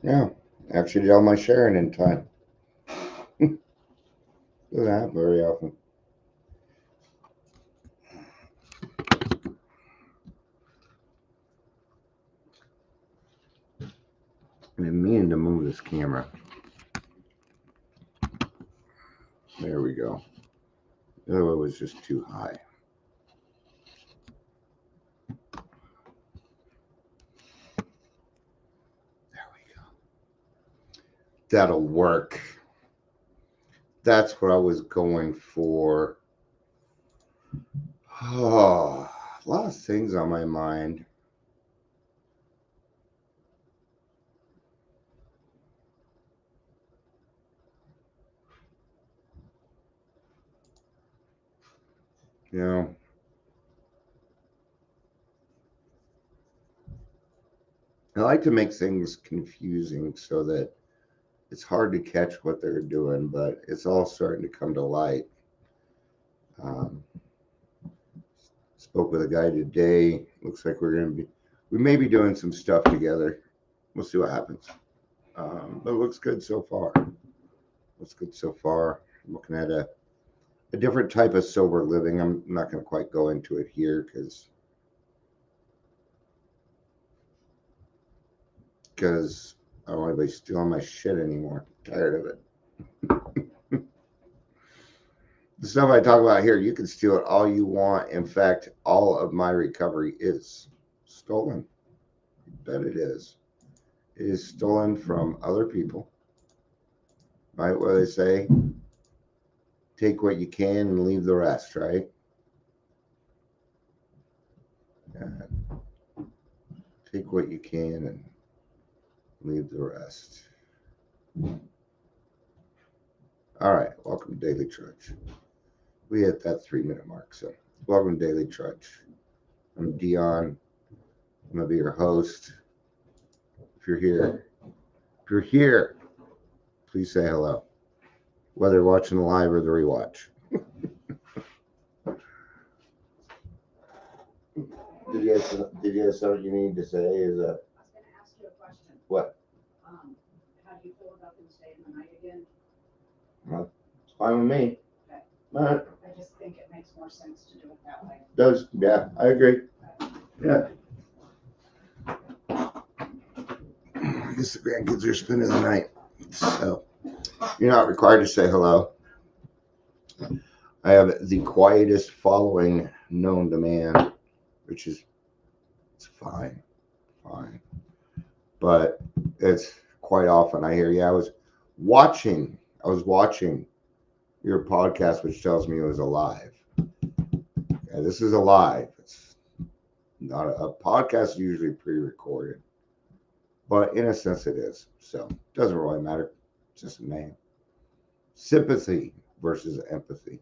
Yeah, actually did all my sharing in time. Doesn't happen very often. I've been meaning to move this camera. There we go. The other one was just too high. There we go. That'll work. That's what I was going for. Oh, a lot of things on my mind. You know, I like to make things confusing so that it's hard to catch what they're doing, but it's all starting to come to light. Um, Spoke with a guy today. Looks like we may be doing some stuff together. We'll see what happens. But it looks good so far. Looks good so far. I'm looking at a different type of sober living. I'm not going to quite go into it here because I don't want anybody stealing my shit anymore. I'm tired of it. The stuff I talk about here, you can steal it all you want. In fact, all of my recovery is stolen. I bet it is. It is stolen from other people. Right? What they say, take what you can and leave the rest, right? Take what you can and leave the rest. All right, welcome to Daily Trudge. We hit that 3-minute mark, so welcome to Daily Trudge. I'm Dion. I'm gonna be your host. If you're here, please say hello. Whether watching the live or the rewatch. Did you have something you need to say? I was going to ask you a question. What? How do you feel about them staying the night again? Well, it's fine with me. Okay. All right. I just think it makes more sense to do it that way. Does, yeah, I agree. Yeah. I guess the grandkids are spending the night. So you're not required to say hello. I have the quietest following known to man, which is it's fine. But it's quite often I hear, yeah, I was watching your podcast, which tells me it was alive. Yeah, this is alive. It's not a podcast is usually pre-recorded, but in a sense it is. So it doesn't really matter. It's just a name. Sympathy versus empathy.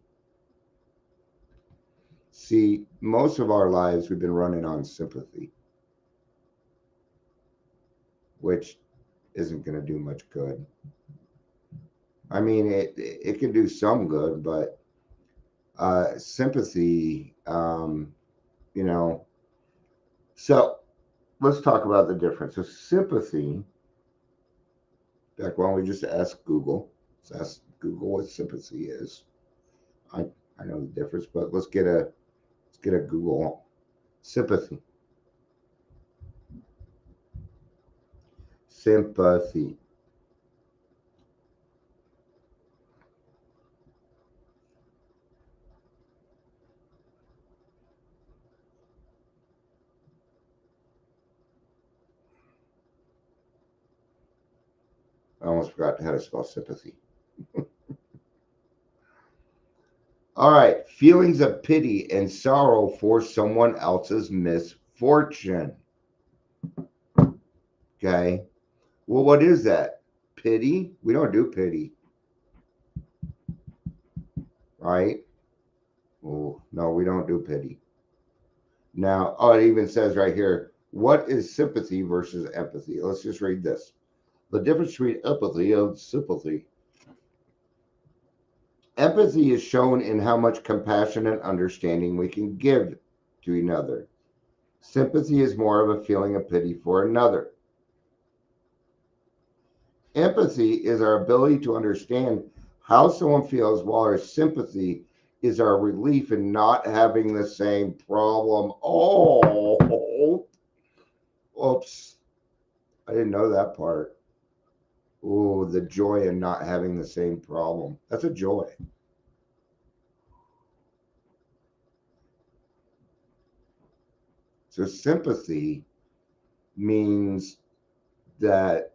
See, most of our lives we've been running on sympathy, which isn't going to do much good. I mean, it can do some good, but sympathy, you know. So let's talk about the difference. So sympathy. In fact, why don't we just ask Google? Let's ask Google what sympathy is. I know the difference, but let's get a Google sympathy. Sympathy. I almost forgot how to spell sympathy. All right, feelings of pity and sorrow for someone else's misfortune. Okay. Well, what is that? Pity? We don't do pity, right? Oh, no, we don't do pity. Now, oh, it even says right here, what is sympathy versus empathy? Let's just read this. The difference between empathy and sympathy. Empathy is shown in how much compassion and understanding we can give to another. Sympathy is more of a feeling of pity for another. Empathy is our ability to understand how someone feels, while our sympathy is our relief in not having the same problem. Oh, oops. I didn't know that part. Oh, the joy in not having the same problem. That's a joy. So sympathy means that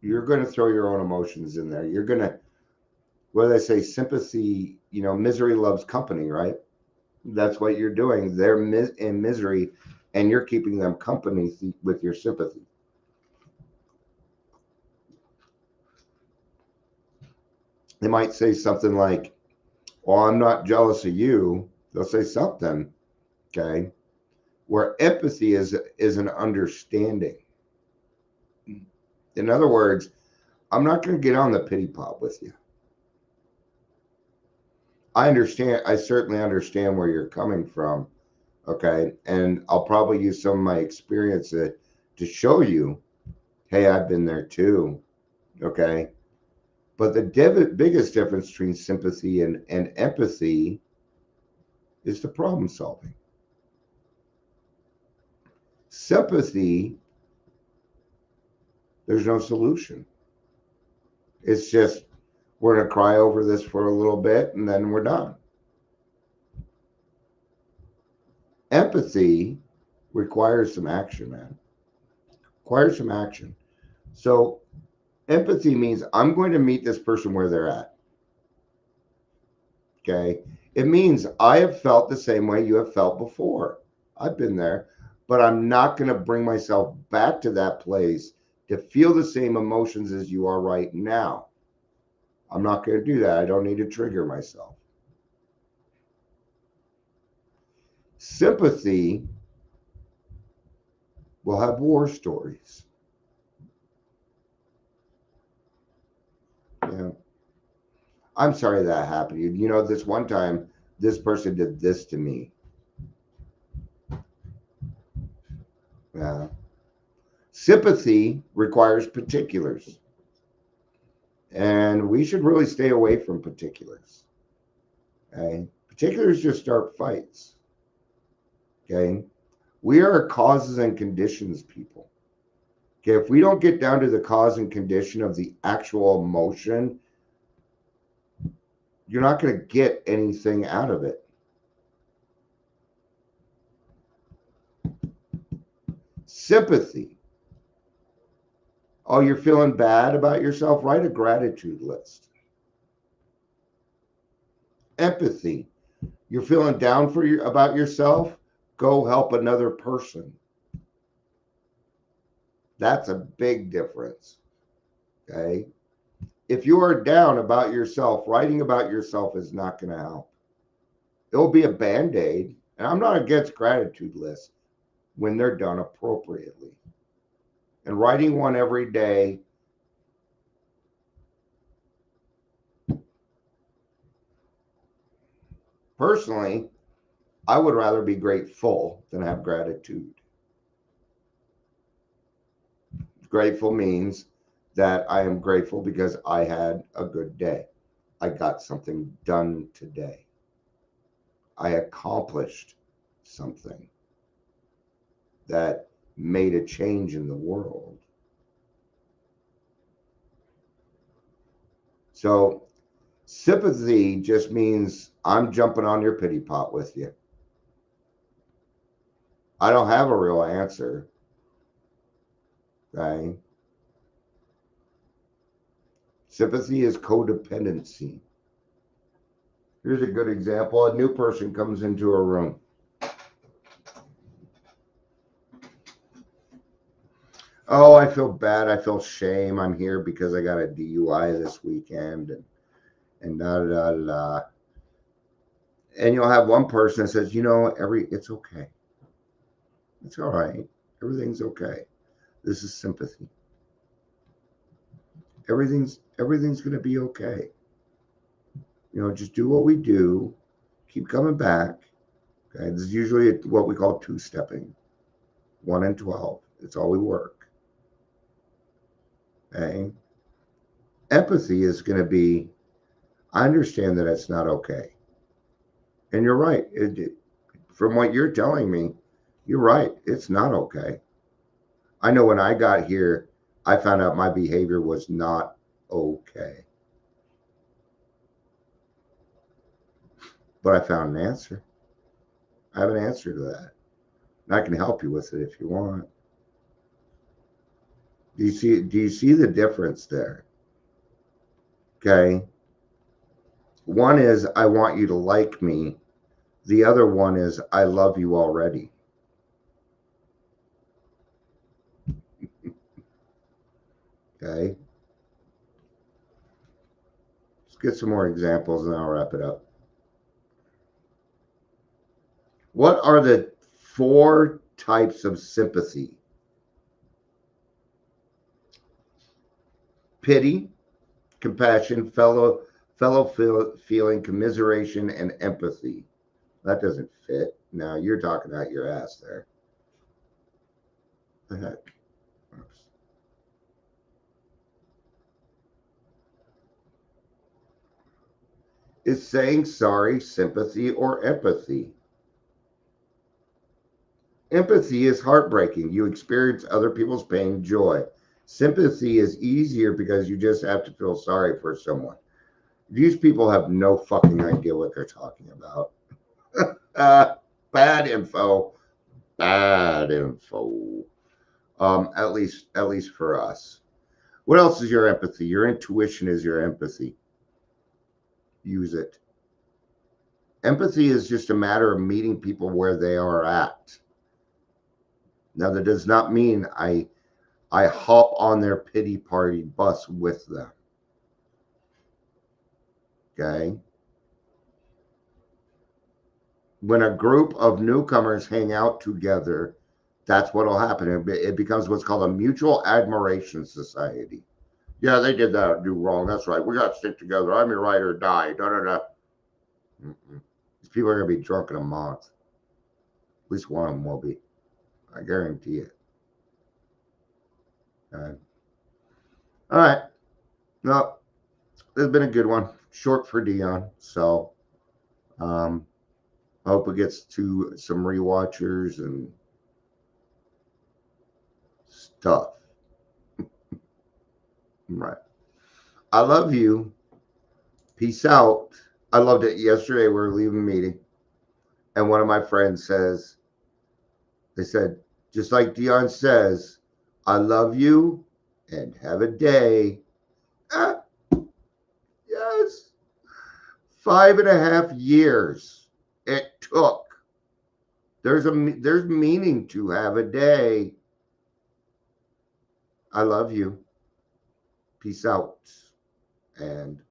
you're going to throw your own emotions in there. You're going to, what do they say? Sympathy, misery loves company, right? That's what you're doing. They're in misery and you're keeping them company with your sympathy. They might say something like, well, I'm not jealous of you. They'll say something, okay? Where empathy is an understanding. In other words, I'm not going to get on the pity pot with you. I understand. I certainly understand where you're coming from. Okay. And I'll probably use some of my experience to show you, hey, I've been there too. Okay. But the biggest difference between sympathy and empathy is the problem solving. Sympathy, there's no solution. It's just, we're going to cry over this for a little bit and then we're done. Empathy requires some action, man. Requires some action. So empathy means I'm going to meet this person where they're at. Okay. It means I have felt the same way you have felt before. I've been there, but I'm not going to bring myself back to that place to feel the same emotions as you are right now. I'm not going to do that. I don't need to trigger myself. Sympathy will have war stories. Yeah. I'm sorry that happened to you. This one time, this person did this to me. Yeah. Sympathy requires particulars. And we should really stay away from particulars. Okay. Particulars just start fights. Okay. We are causes and conditions people. Okay. If we don't get down to the cause and condition of the actual emotion, you're not going to get anything out of it. Sympathy. Oh, you're feeling bad about yourself? Write a gratitude list. Empathy. You're feeling down about yourself? Go help another person. That's a big difference. Okay. If you are down about yourself, writing about yourself is not going to help. It'll be a band-aid. And I'm not against gratitude lists when they're done appropriately. And writing one every day, personally, I would rather be grateful than have gratitude. Grateful means that I am grateful because I had a good day. I got something done today. I accomplished something that made a change in the world. So sympathy just means I'm jumping on your pity pot with you. I don't have a real answer. Okay. Sympathy is codependency. Here's a good example. A new person comes into a room. Oh, I feel bad. I feel shame. I'm here because I got a DUI this weekend and da da da. And you'll have one person that says, it's okay. It's all right. Everything's okay. This is sympathy. Everything's going to be okay. Just do what we do. Keep coming back. Okay. This is usually what we call two-stepping. 1 and 12. It's all we work. Okay. Empathy is going to be, I understand that it's not okay. And you're right. From what you're telling me, you're right. It's not okay. I know when I got here, I found out my behavior was not okay. But I found an answer. I have an answer to that. And I can help you with it if you want. Do you see the difference there? Okay. One is I want you to like me. The other one is I love you already. Okay. Let's get some more examples and I'll wrap it up. What are the 4 types of sympathy? Pity, compassion, feeling, commiseration, and empathy. That doesn't fit. Now you're talking out your ass there. The heck? Oops. Is saying sorry sympathy or empathy? Empathy is heartbreaking. You experience other people's pain, joy. Sympathy is easier because you just have to feel sorry for someone. These people have no fucking idea what they're talking about. Bad info. Bad info. At least for us. What else is your empathy? Your intuition is your empathy. Use it. Empathy is just a matter of meeting people where they are at. Now that does not mean I hop on their pity party bus with them. Okay? When a group of newcomers hang out together, that's what'll happen. It becomes what's called a mutual admiration society. Yeah, they did that do wrong. That's right. We got to stick together. I'm your ride or die. Da da da. Mm-mm. These people are gonna be drunk in a month. At least one of them will be. I guarantee it. Okay. All right. No, this has been a good one. Short for Dion. So um, I hope it gets to some rewatchers and stuff. Right. I love you. Peace out. I loved it yesterday. We were leaving a meeting, and one of my friends says, they said, just like Dion says, I love you and have a day. Ah, yes. 5.5 years it took. There's meaning to have a day. I love you. Peace out. And